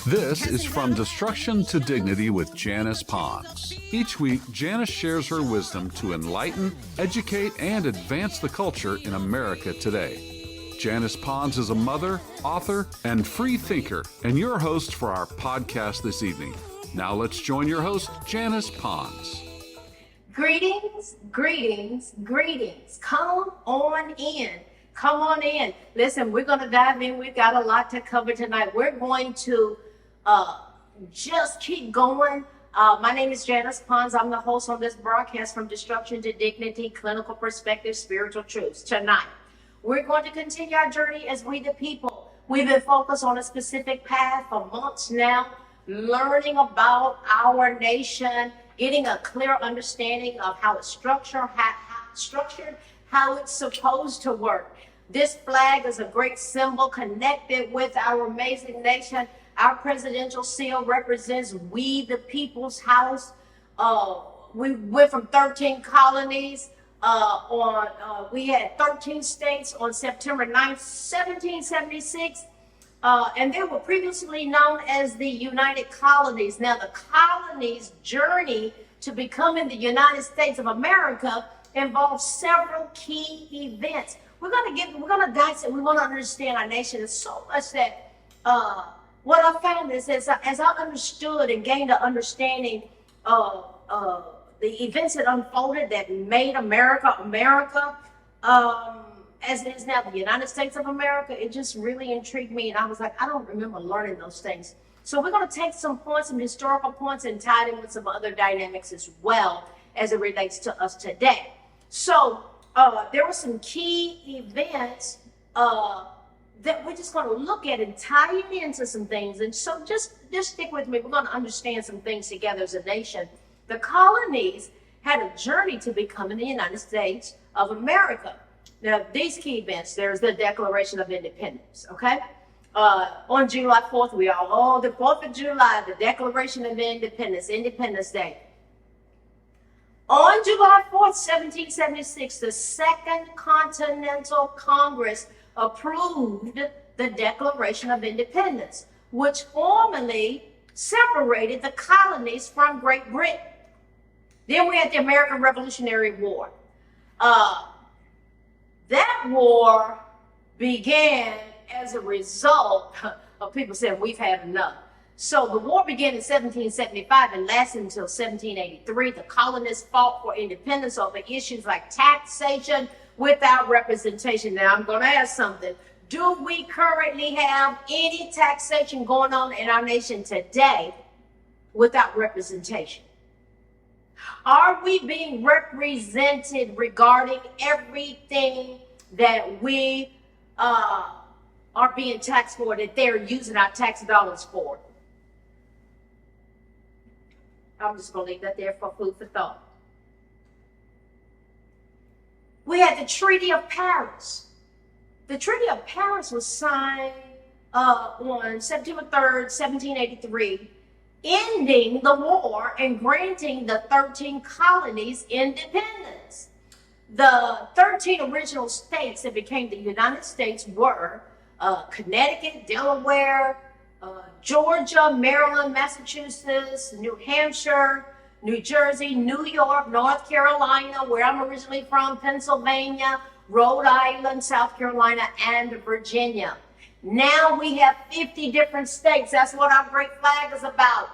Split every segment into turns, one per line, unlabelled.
This is From Destruction to Dignity with Janice Pons. Each week, Janice shares her wisdom to enlighten, educate, and advance the culture in America today. Janice Pons is a mother, author, and free thinker, and your host for our podcast this evening. Now let's join your host, Janice Pons.
Greetings, greetings, greetings. Come on in. Come on in. Listen, we're going to dive in. We've got a lot to cover tonight. We're going to just keep going. My name is Janice Pons. I'm the host on this broadcast, From Destruction to Dignity, Clinical Perspective, Spiritual Truths. Tonight, we're going to continue our journey as we the people. We've been focused on a specific path for months now, learning about our nation, getting a clear understanding of how it's structured, how it's supposed to work. This flag is a great symbol connected with our amazing nation. Our presidential seal represents we the people's house. We went from 13 colonies we had 13 states on September 9th, 1776. And they were previously known as the United Colonies. Now, the colonies' journey to becoming the United States of America involves several key events. We're gonna dissect. We want to understand our nation. There's so much that what I found is as I understood and gained an understanding of the events that unfolded that made America America. As it is now, the United States of America, it just really intrigued me. And I was like, I don't remember learning those things. So we're going to take some points, some historical points, and tie it in with some other dynamics as well as it relates to us today. So there were some key events that we're just going to look at and tie it into some things. And so just stick with me. We're going to understand some things together as a nation. The colonies had a journey to becoming the United States of America. Now, these key events, there's the Declaration of Independence, okay? On July 4th, the 4th of July, the Declaration of Independence, Independence Day. On July 4th, 1776, the Second Continental Congress approved the Declaration of Independence, which formally separated the colonies from Great Britain. Then we had the American Revolutionary War. That war began as a result of people saying, we've had enough. So the war began in 1775 and lasted until 1783. The colonists fought for independence over issues like taxation without representation. Now, I'm going to ask something. Do we currently have any taxation going on in our nation today without representation? Are we being represented regarding everything that we are being taxed for, that they're using our tax dollars for? I'm just going to leave that there for food for thought. We had the Treaty of Paris. The Treaty of Paris was signed on September 3rd, 1783, ending the war and granting the 13 colonies independence. The 13 original states that became the United States were Connecticut, Delaware, Georgia, Maryland, Massachusetts, New Hampshire, New Jersey, New York, North Carolina, where I'm originally from, Pennsylvania, Rhode Island, South Carolina, and Virginia. Now we have 50 different states. That's what our great flag is about.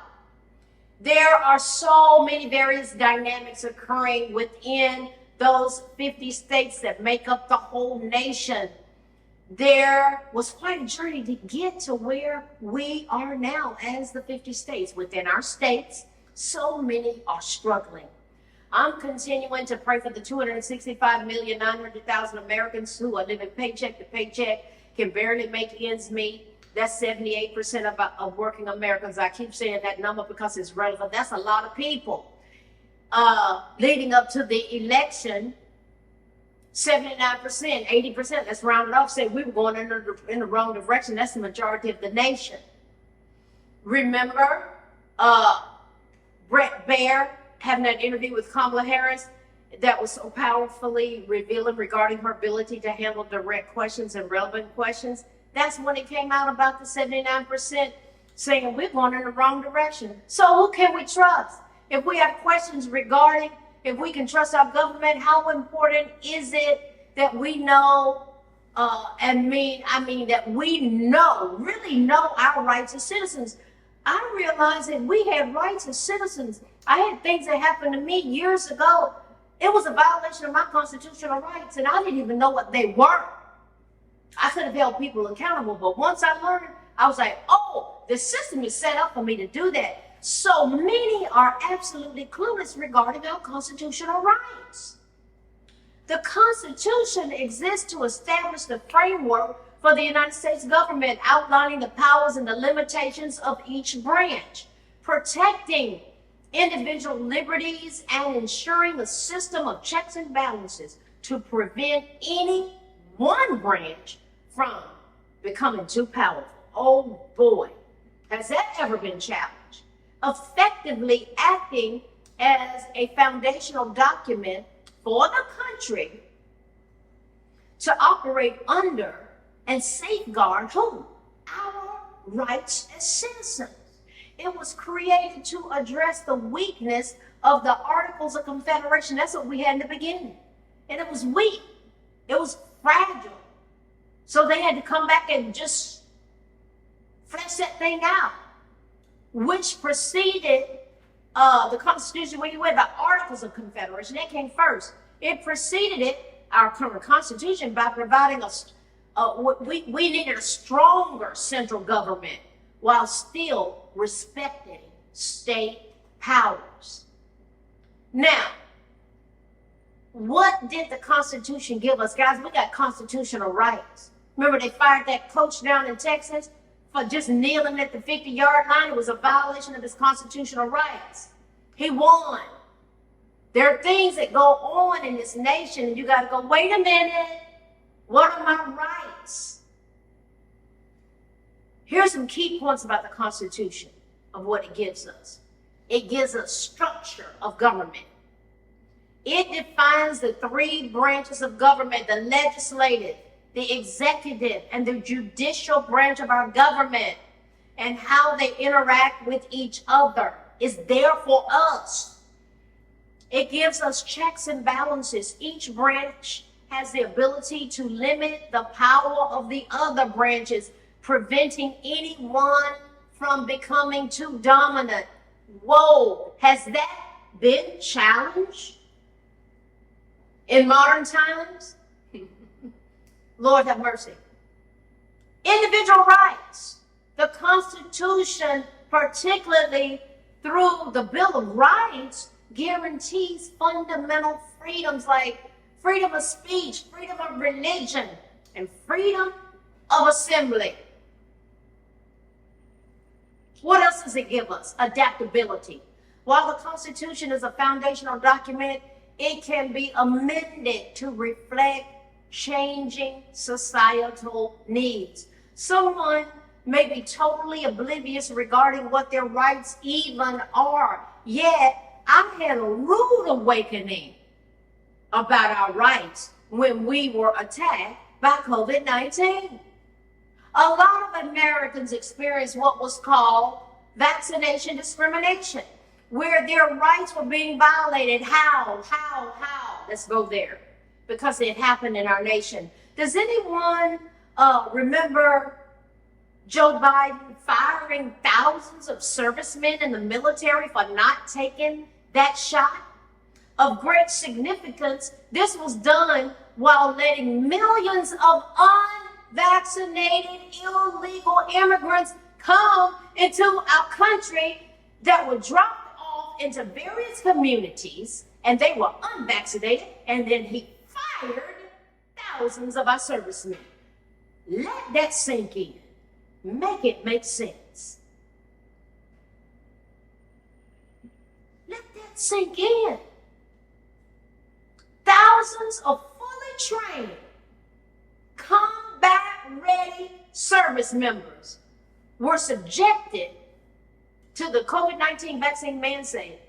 There are so many various dynamics occurring within those 50 states that make up the whole nation. There was quite a journey to get to where we are now as the 50 states. Within our states, so many are struggling. I'm continuing to pray for the 265,900,000 Americans who are living paycheck to paycheck, can barely make ends meet. That's 78% of working Americans. I keep saying that number because it's relevant. That's a lot of people. Leading up to the election, 79%, 80%, let's round it off, say we were going in the wrong direction. That's the majority of the nation. Remember Brett Baer having that interview with Kamala Harris that was so powerfully revealing regarding her ability to handle direct questions and relevant questions? That's when it came out about the 79%. saying we're going in the wrong direction. So who can we trust? If we have questions regarding if we can trust our government, how important is it that we know that we really know our rights as citizens? I realized that we had rights as citizens. I had things that happened to me years ago. It was a violation of my constitutional rights, and I didn't even know what they were. I could have held people accountable, but once I learned, I was like, oh, the system is set up for me to do that. So many are absolutely clueless regarding our constitutional rights. The Constitution exists to establish the framework for the United States government, outlining the powers and the limitations of each branch, protecting individual liberties, and ensuring a system of checks and balances to prevent any one branch from becoming too powerful. Oh boy, has that ever been challenged? Effectively acting as a foundational document for the country to operate under and safeguard who? Our rights as citizens. It was created to address the weakness of the Articles of Confederation. That's what we had in the beginning. And it was weak. It was fragile. So they had to come back and just flesh that thing out, which preceded the Constitution. When you read the Articles of Confederation, that came first. It preceded it, our current Constitution, by providing us, we needed a stronger central government while still respecting state powers. Now, what did the Constitution give us? Guys, we got constitutional rights. Remember they fired that coach down in Texas for just kneeling at the 50-yard line? It was a violation of his constitutional rights. He won. There are things that go on in this nation, and you got to go, wait a minute, what are my rights? Here's some key points about the Constitution of what it gives us. It gives us structure of government. It defines the three branches of government: the legislative, the executive, and the judicial branch of our government, and how they interact with each other. It's there for us. It gives us checks and balances. Each branch has the ability to limit the power of the other branches, preventing anyone from becoming too dominant. Whoa, has that been challenged in modern times? Lord have mercy. Individual rights. The Constitution, particularly through the Bill of Rights, guarantees fundamental freedoms like freedom of speech, freedom of religion, and freedom of assembly. What else does it give us? Adaptability. While the Constitution is a foundational document, it can be amended to reflect changing societal needs. Someone may be totally oblivious regarding what their rights even are, yet I had a rude awakening about our rights when we were attacked by COVID-19. A lot of Americans experience what was called vaccination discrimination, where their rights were being violated. How? Let's go there, because it happened in our nation. Does anyone remember Joe Biden firing thousands of servicemen in the military for not taking that shot? Of great significance, this was done while letting millions of unvaccinated illegal immigrants come into our country that were dropped off into various communities, and they were unvaccinated, and then he fired thousands of our servicemen. Let that sink in. Make it make sense. Let that sink in. Thousands of fully trained, combat-ready service members were subjected to the COVID-19 vaccine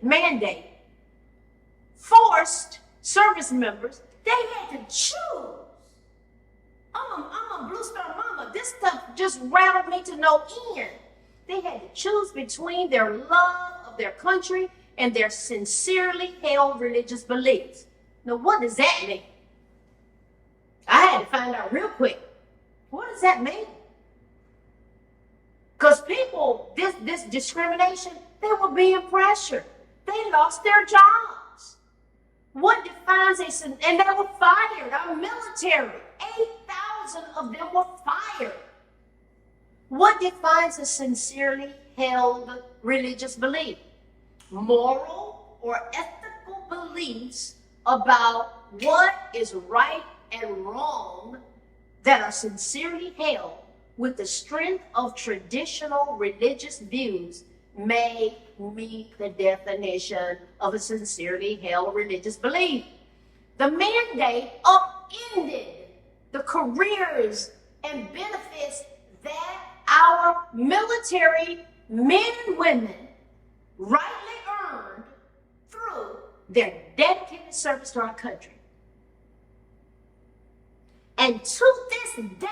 mandate. Forced service members, they had to choose. I'm a Blue Star mama. This stuff just rattled me to no end. They had to choose between their love of their country and their sincerely held religious beliefs. Now, what does that mean? I had to find out real quick. What does that mean? Because people, this discrimination, they were being pressured. They lost their jobs. What defines and they were fired. Our military, 8,000 of them were fired. What defines a sincerely held religious belief? Moral or ethical beliefs about what is right and wrong that are sincerely held with the strength of traditional religious views may meet the definition of a sincerely held religious belief. The mandate upended the careers and benefits that our military men and women rightly earned through their dedicated service to our country. And to this day,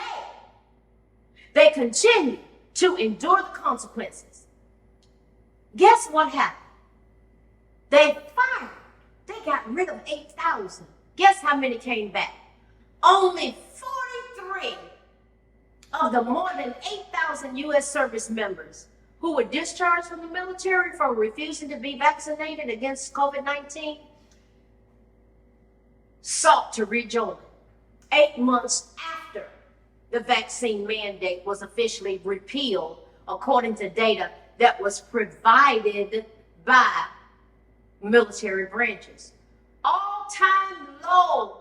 they continue to endure the consequences. Guess what happened? They fired. They got rid of 8,000. Guess how many came back? Only 43 of the more than 8,000 U.S. service members who were discharged from the military for refusing to be vaccinated against COVID-19 sought to rejoin 8 months after the vaccine mandate was officially repealed, according to data that was provided by military branches. All-time low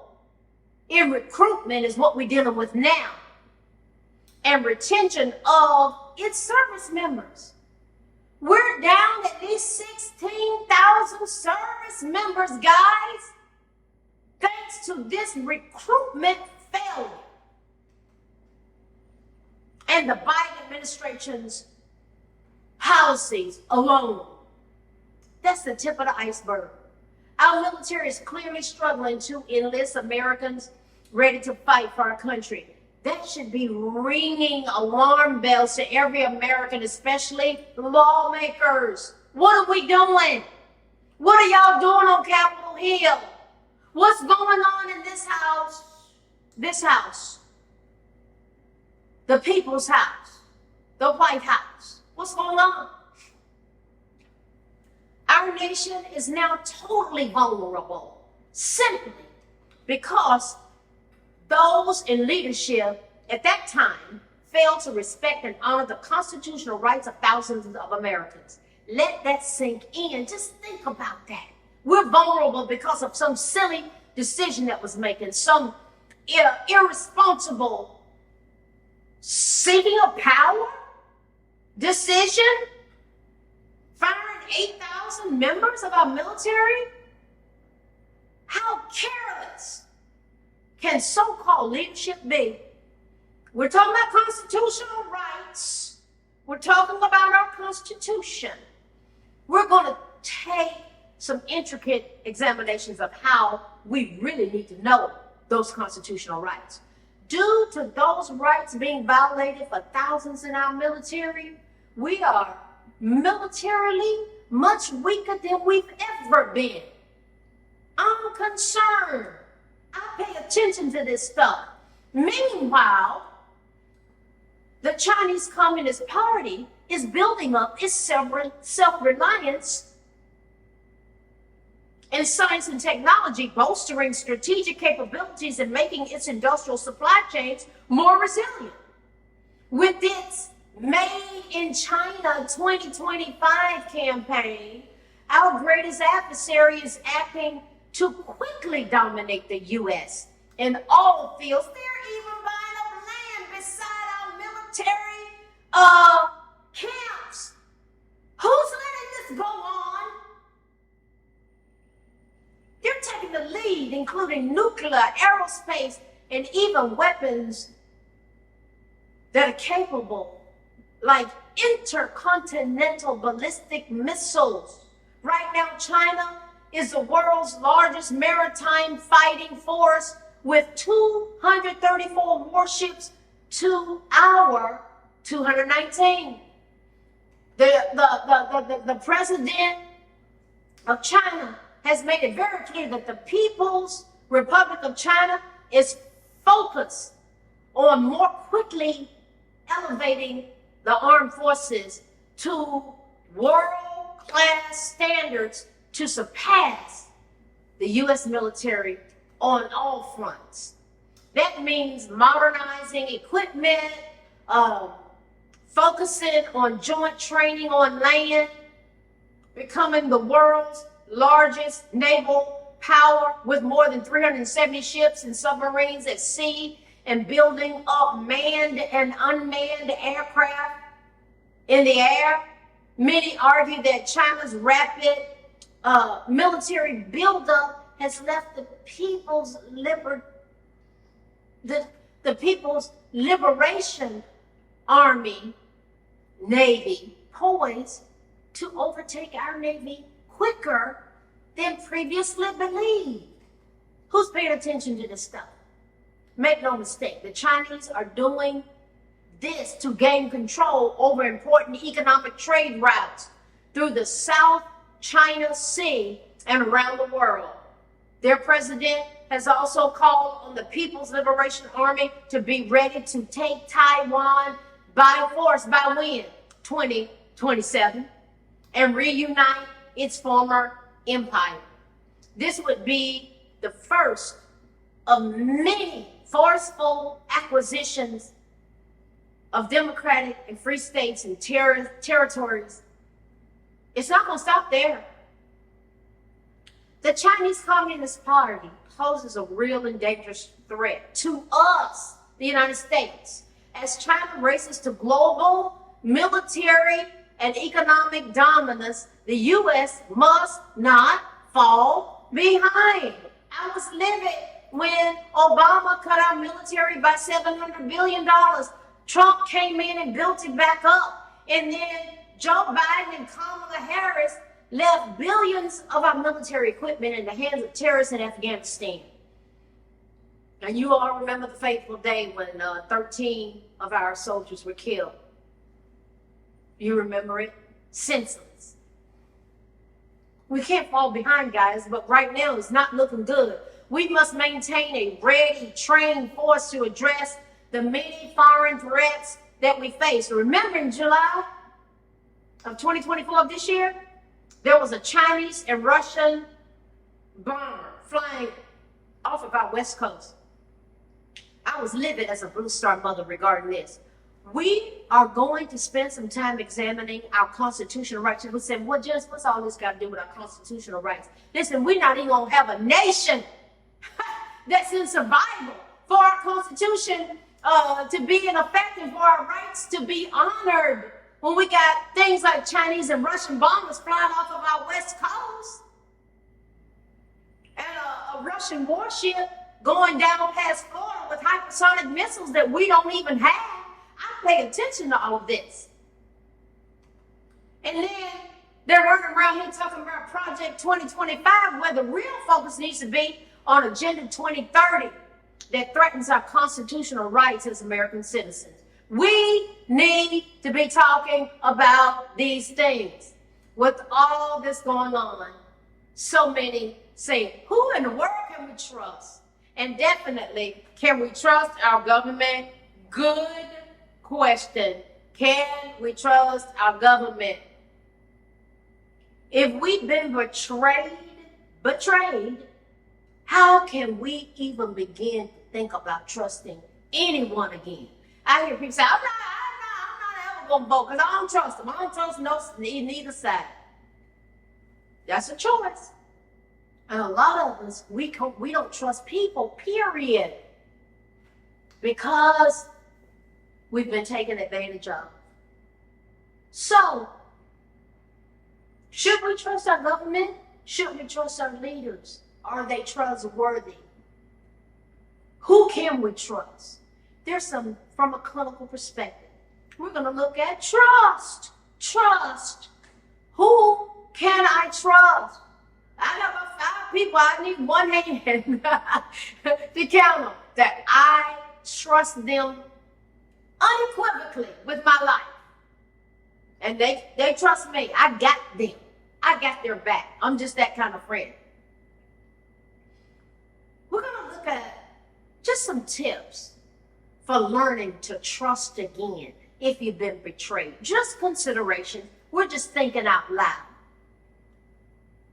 in recruitment is what we're dealing with now, and retention of its service members. We're down at least 16,000 service members, guys, thanks to this recruitment failure. And the Biden administration's policies alone. That's the tip of the iceberg. Our military is clearly struggling to enlist Americans ready to fight for our country. That should be ringing alarm bells to every American, especially lawmakers. What are we doing? What are y'all doing on Capitol Hill? What's going on in this house? This house. The people's house. The White House. What's going on? Our nation is now totally vulnerable simply because those in leadership at that time failed to respect and honor the constitutional rights of thousands of Americans. Let that sink in. Just think about that. We're vulnerable because of some silly decision that was making, some irresponsible seeking of power decision, firing 8,000 members of our military. How careless can so-called leadership be? We're talking about constitutional rights. We're talking about our Constitution. We're going to take some intricate examinations of how we really need to know those constitutional rights. Due to those rights being violated for thousands in our military, we are militarily much weaker than we've ever been. I'm concerned. I pay attention to this stuff. Meanwhile, the Chinese Communist Party is building up its self-reliance in science and technology, bolstering strategic capabilities and making its industrial supply chains more resilient. With its Made in China 2025 campaign, our greatest adversary is acting to quickly dominate the U.S. in all fields. They're even buying up land beside our military camps. Who's letting this go on? They're taking the lead, including nuclear, aerospace, and even weapons that are capable, like intercontinental ballistic missiles. Right now, China is the world's largest maritime fighting force with 234 warships to our 219. the president of China has made it very clear that the People's Republic of China is focused on more quickly elevating the armed forces to world-class standards to surpass the U.S. military on all fronts. That means modernizing equipment, focusing on joint training on land, becoming the world's largest naval power with more than 370 ships and submarines at sea, and building up manned and unmanned aircraft in the air. Many argue that China's rapid military buildup has left the People's Liberation Army Navy poised to overtake our Navy quicker than previously believed. Who's paying attention to this stuff? Make no mistake, the Chinese are doing this to gain control over important economic trade routes through the South China Sea and around the world. Their president has also called on the People's Liberation Army to be ready to take Taiwan by force by when? 2027, and reunite its former empire. This would be the first of many forceful acquisitions of democratic and free states and territories. It's not going to stop there. The Chinese Communist Party poses a real and dangerous threat to us, the United States, as China races to global military and economic dominance. The U.S. must not fall behind. I was livid when Obama cut our military by $700 billion. Trump came in and built it back up. And then Joe Biden and Kamala Harris left billions of our military equipment in the hands of terrorists in Afghanistan. And you all remember the fateful day when 13 of our soldiers were killed. You remember it? Senseless. We can't fall behind, guys, but right now it's not looking good. We must maintain a ready, trained force to address the many foreign threats that we face. Remember, in July of 2024 of this year, there was a Chinese and Russian bomber flying off of our West Coast. I was livid as a Blue Star mother regarding this. We are going to spend some time examining our constitutional rights. And we said, well, just what's all this got to do with our constitutional rights? Listen, we're not even going to have a nation that's in survival for our Constitution to be in effect and for our rights to be honored when we got things like Chinese and Russian bombers flying off of our West Coast and a Russian warship going down past Florida with hypersonic missiles that we don't even have. I pay attention to all of this. And then they're running around here talking about Project 2025, where the real focus needs to be on Agenda 2030 that threatens our constitutional rights as American citizens. We need to be talking about these things. With all this going on, so many say, who in the world can we trust? And definitely, can we trust our government? Good question. Can we trust our government? If we've been betrayed, how can we even begin to think about trusting anyone again? I hear people say, I'm not ever going to vote because I don't trust them. I don't trust neither side. That's a choice. And a lot of us, we don't trust people, period. Because we've been taken advantage of. So, should we trust our government? Should we trust our leaders? Are they trustworthy? Who can we trust? There's some from a clinical perspective. We're going to look at trust. Trust. Who can I trust? I got about 5 people. I need one hand to count them. That I trust them unequivocally with my life. And they trust me. I got them. I got their back. I'm just that kind of friend. We're going to look at just some tips for learning to trust again if you've been betrayed. Just consideration. We're just thinking out loud.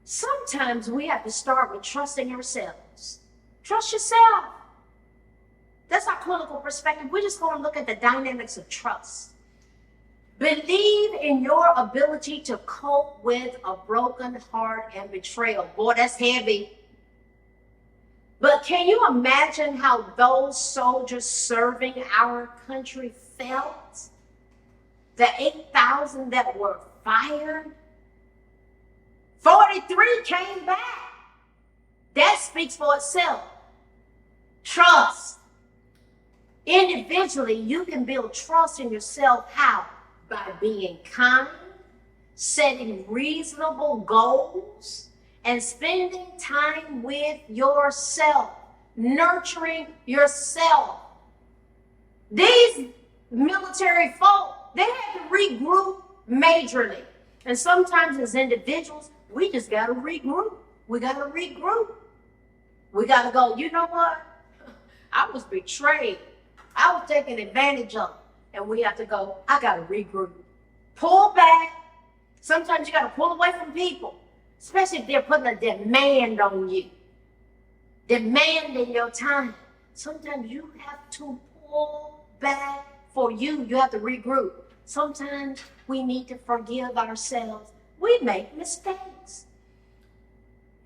Sometimes we have to start with trusting ourselves. Trust yourself. That's our clinical perspective. We're just going to look at the dynamics of trust. Believe in your ability to cope with a broken heart and betrayal. Boy, that's heavy. But can you imagine how those soldiers serving our country felt? The 8,000 that were fired, 43 came back. That speaks for itself. Trust. Individually, you can build trust in yourself. How? By being kind, setting reasonable goals, and spending time with yourself, nurturing yourself. These military folk, they had to regroup majorly. And sometimes as individuals, we just got to regroup. We got to regroup. We got to go, you know what? I was betrayed. I was taken advantage of. And we have to go, I got to regroup. Pull back. Sometimes you got to pull away from people, especially if they're putting a demand on you. Demanding your time. Sometimes you have to pull back for you. You have to regroup. Sometimes we need to forgive ourselves. We make mistakes.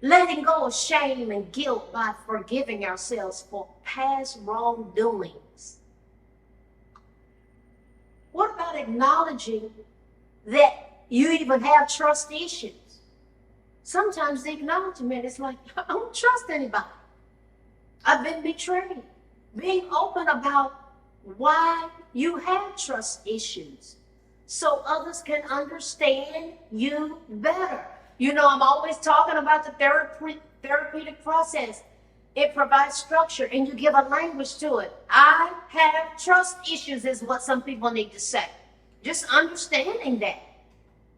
Letting go of shame and guilt by forgiving ourselves for past wrongdoings. What about acknowledging that you even have trust issues? Sometimes the acknowledgement is like, I don't trust anybody. I've been betrayed. Being open about why you have trust issues so others can understand you better. You know, I'm always talking about the therapeutic process. It provides structure and you give a language to it. I have trust issues is what some people need to say. Just understanding that.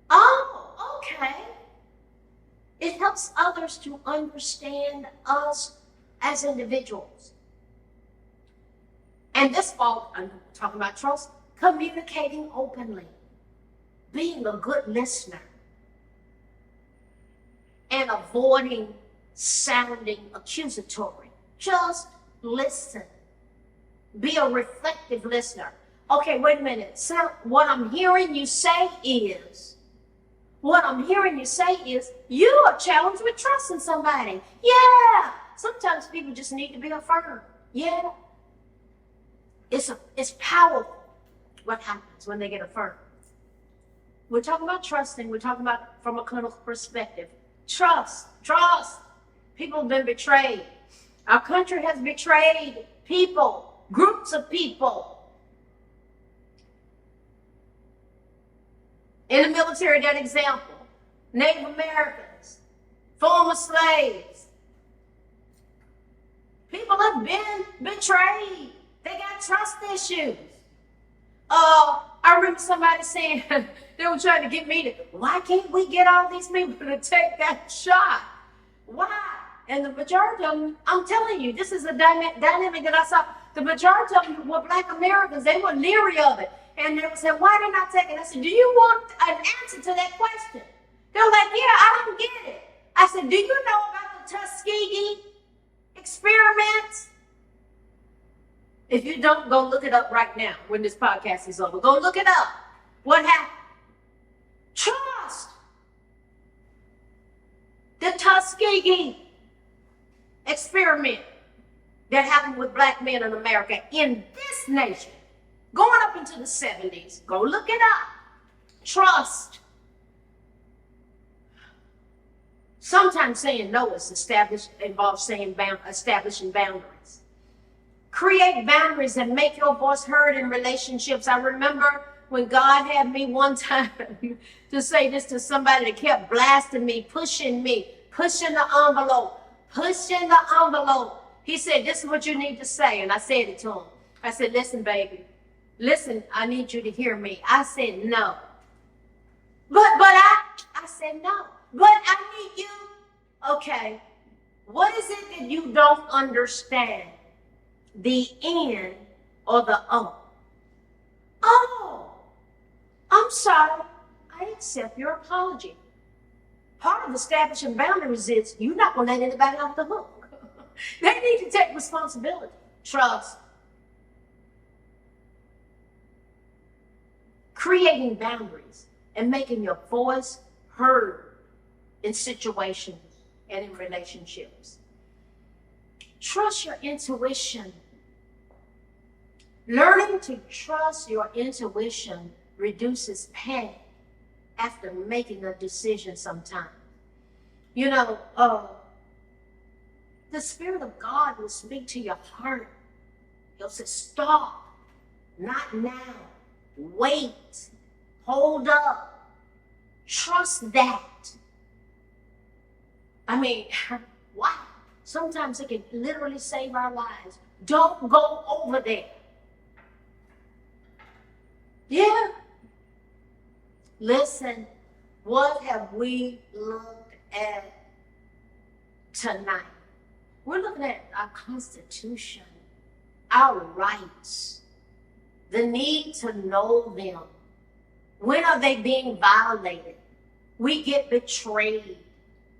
Oh, okay. It helps others to understand us as individuals. And this fall, I'm talking about trust, communicating openly, being a good listener, and avoiding sounding accusatory. Just listen. Be a reflective listener. Okay, wait a minute. What I'm hearing you say is, you are challenged with trusting somebody. Yeah. Sometimes people just need to be affirmed. Yeah. It's powerful what happens when they get affirmed. We're talking about trusting. We're talking about from a clinical perspective. Trust. People have been betrayed. Our country has betrayed people, groups of people. In the military, that example, Native Americans, former slaves. People have been betrayed. They got trust issues. I remember somebody saying, they were trying to get me to, why can't we get all these people to take that shot? Why? And the majority of them, I'm telling you, this is a dynamic that I saw. The majority of them were Black Americans. They were leery of it. And they would say, why didn't I take it? I said, do you want an answer to that question? They were like, yeah, I don't get it. I said, do you know about the Tuskegee experiments? If you don't, go look it up right now when this podcast is over. Go look it up. What happened? Trust. The Tuskegee experiment that happened with Black men in America in this nation, going up into the 70s. Go look it up. Trust. Sometimes saying no is involves establishing boundaries. Create boundaries and make your voice heard in relationships. I remember when God had me one time to say this to somebody that kept blasting me, pushing the envelope. He said, this is what you need to say. And I said it to him. I said, listen, baby. Listen, I need you to hear me. I said, no. say no. But I need you. Okay. What is it that you don't understand? The N or the O? Oh, I'm sorry. I accept your apology. Part of establishing boundaries is you're not going to let anybody off the hook. They need to take responsibility. Trust. Creating boundaries and making your voice heard in situations and in relationships. Trust your intuition. Learning to trust your intuition reduces panic after making a decision sometimes. You know, the Spirit of God will speak to your heart. He'll say, stop, not now, wait, hold up, trust that. I mean, wow, sometimes it can literally save our lives. Don't go over there. Yeah. Listen, what have we looked at tonight? We're looking at our Constitution, our rights, the need to know them. When are they being violated? We get betrayed.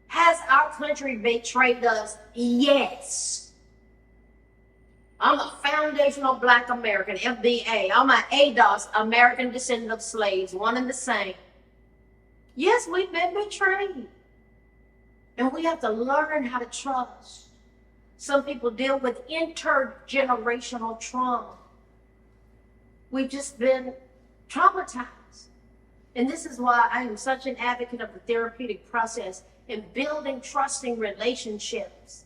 Has our country betrayed us? Yes. I'm a foundational Black American, FBA. I'm an ADOS, American descendant of slaves, one and the same. Yes, we've been betrayed. And we have to learn how to trust. Some people deal with intergenerational trauma. We've just been traumatized. And this is why I am such an advocate of the therapeutic process in building trusting relationships.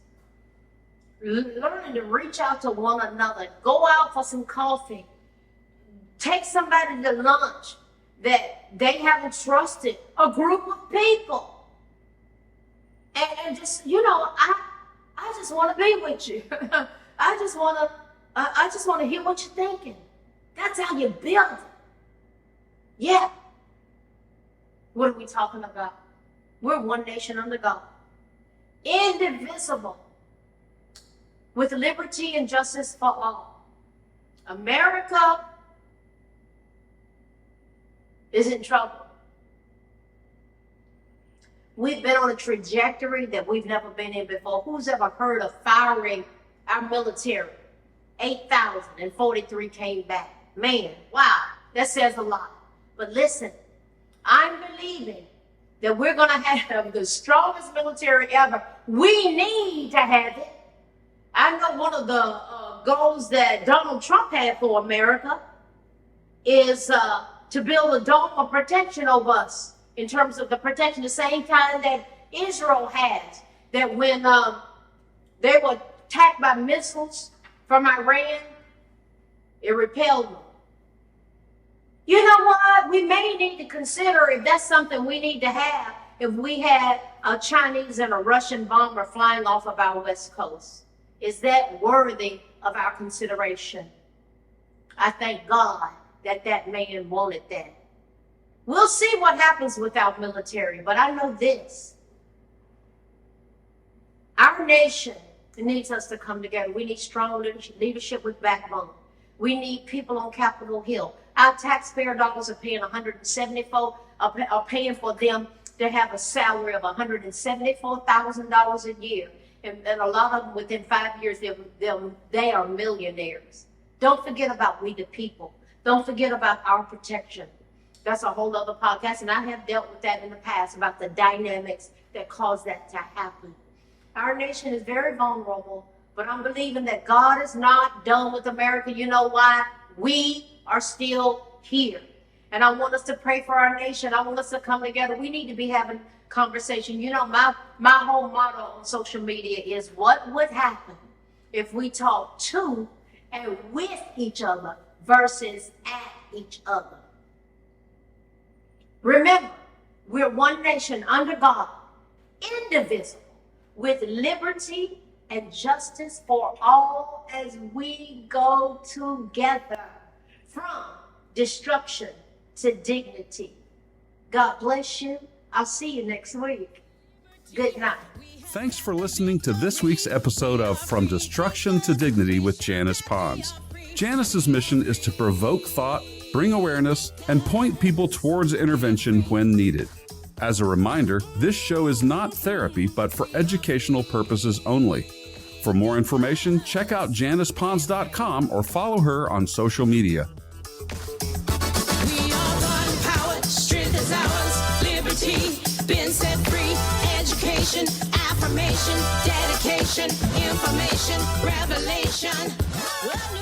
Learning to reach out to one another, go out for some coffee, take somebody to lunch that they haven't trusted, a group of people. And just, you know, I just want to be with you. I just want to hear what you're thinking. That's how you build it. Yeah. What are we talking about? We're one nation under God. Indivisible. With liberty and justice for all. America is in trouble. We've been on a trajectory that we've never been in before. Who's ever heard of firing our military? 8,043 came back. Man, wow, that says a lot. But listen, I'm believing that we're going to have the strongest military ever. We need to have it. I know one of the goals that Donald Trump had for America is to build a dome of protection over us in terms of the protection, the same kind that Israel has, that when they were attacked by missiles from Iran, it repelled them. You know what? We may need to consider if that's something we need to have if we had a Chinese and a Russian bomber flying off of our West Coast. Is that worthy of our consideration? I thank God that that man wanted that. We'll see what happens with our military, but I know this. Our nation needs us to come together. We need strong leadership with backbone. We need people on Capitol Hill. Our taxpayer dollars are paying are paying for them to have a salary of $174,000 a year. And a lot of them, within 5 years, they are millionaires. Don't forget about we the people. Don't forget about our protection. That's a whole other podcast, and I have dealt with that in the past about the dynamics that cause that to happen. Our nation is very vulnerable, but I'm believing that God is not done with America. You know why? We are still here. And I want us to pray for our nation. I want us to come together. We need to be having conversation. You know, my whole motto on social media is what would happen if we talk to and with each other versus at each other. Remember, we're one nation under God, indivisible, with liberty and justice for all as we go together from destruction to dignity. God bless you. I'll see you next week. Good night.
Thanks for listening to this week's episode of From Destruction to Dignity with Janice Pons. Janice's mission is to provoke thought, bring awareness, and point people towards intervention when needed. As a reminder, this show is not therapy, but for educational purposes only. For more information, check out JanicePons.com or follow her on social media.
We are one power, strength is ours, liberty, been set free, education, affirmation, dedication, information, revelation.